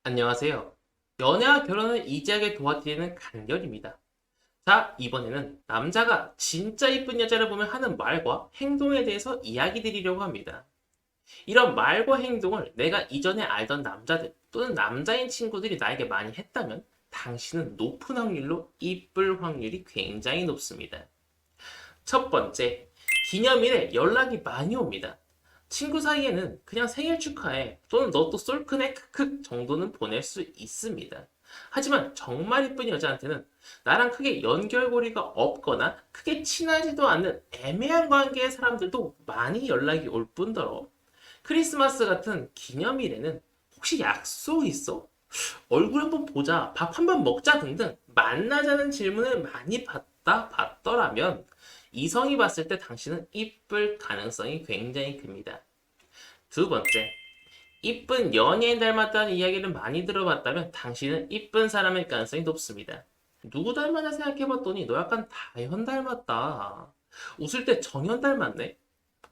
안녕하세요. 연애와 결혼을 이지하게 도와드리는 간결입니다. 자, 이번에는 남자가 진짜 이쁜 여자를 보면 하는 말과 행동에 대해서 이야기 드리려고 합니다. 이런 말과 행동을 내가 이전에 알던 남자들 또는 남자인 친구들이 나에게 많이 했다면 당신은 높은 확률로 이쁠 확률이 굉장히 높습니다. 첫 번째, 기념일에 연락이 많이 옵니다. 친구 사이에는 그냥 생일 축하해 또는 너 또 쏠크네 크크 정도는 보낼 수 있습니다. 하지만 정말 이쁜 여자한테는 나랑 크게 연결고리가 없거나 크게 친하지도 않는 애매한 관계의 사람들도 많이 연락이 올 뿐더러 크리스마스 같은 기념일에는 혹시 약속 있어? 얼굴 한번 보자, 밥 한번 먹자 등등 만나자는 질문을 많이 받더라면 이성이 봤을 때 당신은 이쁠 가능성이 굉장히 큽니다. 두 번째, 이쁜 연예인 닮았다는 이야기를 많이 들어봤다면 당신은 이쁜 사람일 가능성이 높습니다. 누구 닮았나 생각해봤더니 너 약간 다현 닮았다. 웃을 때 정현 닮았네.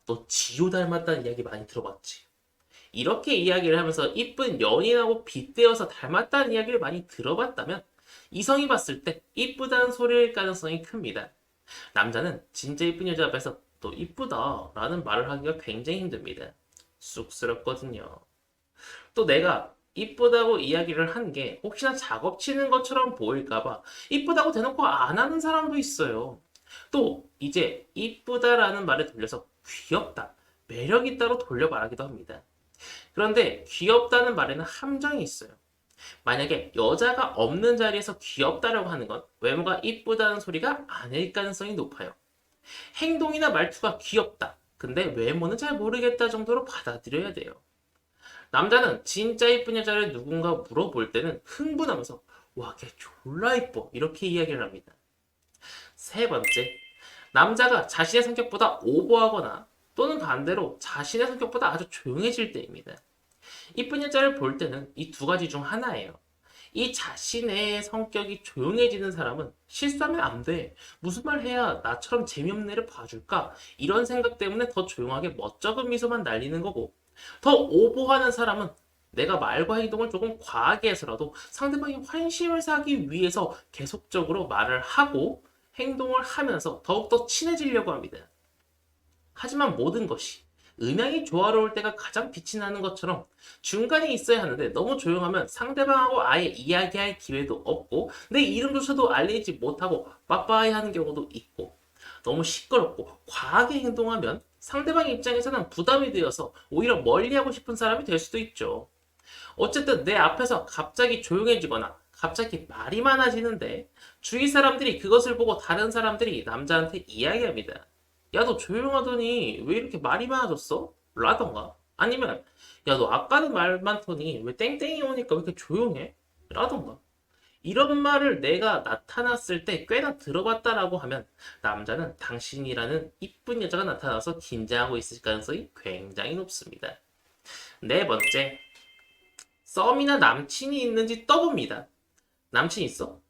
너 지효 닮았다는 이야기 많이 들어봤지. 이렇게 이야기를 하면서 이쁜 연인하고 빗대어서 닮았다는 이야기를 많이 들어봤다면 이성이 봤을 때 이쁘다는 소리일 가능성이 큽니다. 남자는 진짜 이쁜 여자 앞에서 또 이쁘다 라는 말을 하기가 굉장히 힘듭니다. 쑥스럽거든요. 또 내가 이쁘다고 이야기를 한 게 혹시나 작업 치는 것처럼 보일까봐 이쁘다고 대놓고 안 하는 사람도 있어요. 또 이제 이쁘다라는 말에 돌려서 귀엽다, 매력 있다로 돌려 말하기도 합니다. 그런데 귀엽다는 말에는 함정이 있어요. 만약에 여자가 없는 자리에서 귀엽다라고 하는 건 외모가 이쁘다는 소리가 아닐 가능성이 높아요. 행동이나 말투가 귀엽다. 근데 외모는 잘 모르겠다 정도로 받아들여야 돼요. 남자는 진짜 이쁜 여자를 누군가 물어볼 때는 흥분하면서 와, 걔 졸라 이뻐. 이렇게 이야기를 합니다. 세 번째, 남자가 자신의 성격보다 오버하거나 또는 반대로 자신의 성격보다 아주 조용해질 때입니다. 이쁜 여자를 볼 때는 이 두 가지 중 하나예요. 이 자신의 성격이 조용해지는 사람은 실수하면 안 돼. 무슨 말 해야 나처럼 재미없는 애를 봐줄까? 이런 생각 때문에 더 조용하게 멋쩍은 미소만 날리는 거고, 더 오버하는 사람은 내가 말과 행동을 조금 과하게 해서라도 상대방이 환심을 사기 위해서 계속적으로 말을 하고 행동을 하면서 더욱더 친해지려고 합니다. 하지만 모든 것이 음향이 조화로울 때가 가장 빛이 나는 것처럼 중간에 있어야 하는데 너무 조용하면 상대방하고 아예 이야기할 기회도 없고 내 이름조차도 알리지 못하고 빠빠이 하는 경우도 있고 너무 시끄럽고 과하게 행동하면 상대방 입장에서는 부담이 되어서 오히려 멀리하고 싶은 사람이 될 수도 있죠. 어쨌든 내 앞에서 갑자기 조용해지거나 갑자기 말이 많아지는데 주위 사람들이 그것을 보고 다른 사람들이 남자한테 이야기합니다. 야, 너 조용하더니 왜 이렇게 말이 많아졌어? 라던가. 아니면, 야, 너 아까는 말 많더니 왜 땡땡이 오니까 왜 이렇게 조용해? 라던가. 이런 말을 내가 나타났을 때 꽤나 들어봤다라고 하면 남자는 당신이라는 이쁜 여자가 나타나서 긴장하고 있을 가능성이 굉장히 높습니다. 네 번째, 썸이나 남친이 있는지 떠봅니다. 남친 있어?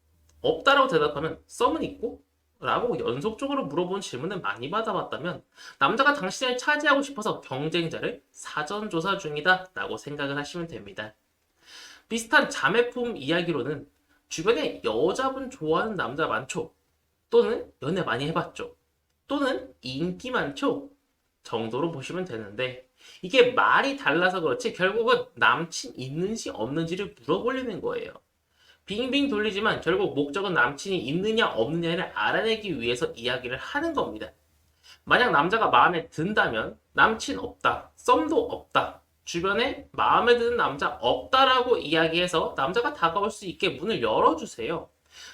없다라고 대답하면 썸은 있고? 라고 연속적으로 물어본 질문을 많이 받아봤다면 남자가 당신을 차지하고 싶어서 경쟁자를 사전조사 중이다 라고 생각을 하시면 됩니다. 비슷한 자매품 이야기로는 주변에 여자분 좋아하는 남자 많죠? 또는 연애 많이 해봤죠? 또는 인기 많죠? 정도로 보시면 되는데 이게 말이 달라서 그렇지 결국은 남친 있는지 없는지를 물어보려는 거예요. 빙빙 돌리지만 결국 목적은 남친이 있느냐 없느냐를 알아내기 위해서 이야기를 하는 겁니다. 만약 남자가 마음에 든다면 남친 없다, 썸도 없다, 주변에 마음에 드는 남자 없다라고 이야기해서 남자가 다가올 수 있게 문을 열어주세요.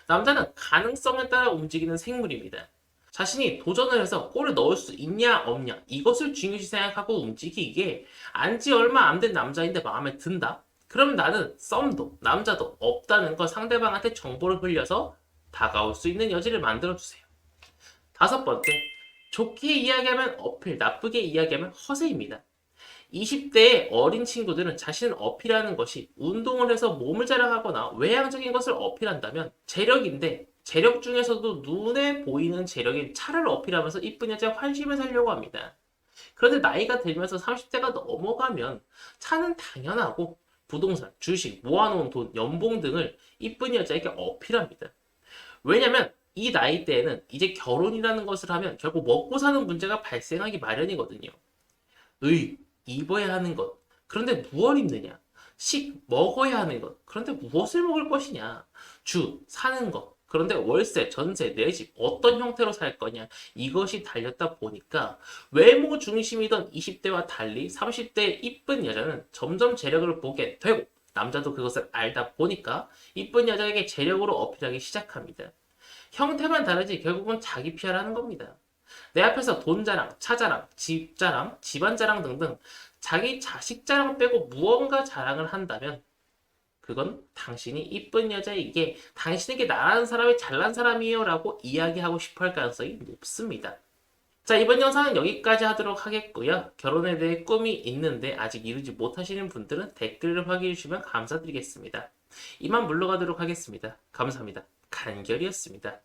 남자는 가능성에 따라 움직이는 생물입니다. 자신이 도전을 해서 골을 넣을 수 있냐 없냐 이것을 중요시 생각하고 움직이기에 안지 얼마 안 된 남자인데 마음에 든다? 그러면 나는 썸도 남자도 없다는 걸 상대방한테 정보를 흘려서 다가올 수 있는 여지를 만들어주세요. 다섯 번째, 좋게 이야기하면 어필, 나쁘게 이야기하면 허세입니다. 20대의 어린 친구들은 자신을 어필하는 것이 운동을 해서 몸을 자랑하거나 외향적인 것을 어필한다면 재력인데 재력 중에서도 눈에 보이는 재력인 차를 어필하면서 이쁜 여자의 환심을 사려고 합니다. 그런데 나이가 들면서 30대가 넘어가면 차는 당연하고 부동산, 주식, 모아놓은 돈, 연봉 등을 이쁜 여자에게 어필합니다. 왜냐면 이 나이대에는 이제 결혼이라는 것을 하면 결국 먹고 사는 문제가 발생하기 마련이거든요. 의, 입어야 하는 것. 그런데 무엇을 입느냐? 식, 먹어야 하는 것. 그런데 무엇을 먹을 것이냐? 주, 사는 것. 그런데 월세, 전세, 내 집, 어떤 형태로 살 거냐? 이것이 달렸다 보니까 외모 중심이던 20대와 달리 30대의 이쁜 여자는 점점 재력을 보게 되고 남자도 그것을 알다 보니까 이쁜 여자에게 재력으로 어필하기 시작합니다. 형태만 다르지 결국은 자기 PR하는 겁니다. 내 앞에서 돈 자랑, 차 자랑, 집 자랑, 집안 자랑 등등 자기 자식 자랑 빼고 무언가 자랑을 한다면 그건 당신이 이쁜 여자이기에 당신에게 나라는 사람이 잘난 사람이에요 라고 이야기하고 싶어 할 가능성이 높습니다. 자, 이번 영상은 여기까지 하도록 하겠고요. 결혼에 대해 꿈이 있는데 아직 이루지 못하시는 분들은 댓글을 확인해 주시면 감사드리겠습니다. 이만 물러가도록 하겠습니다. 감사합니다. 간결이었습니다.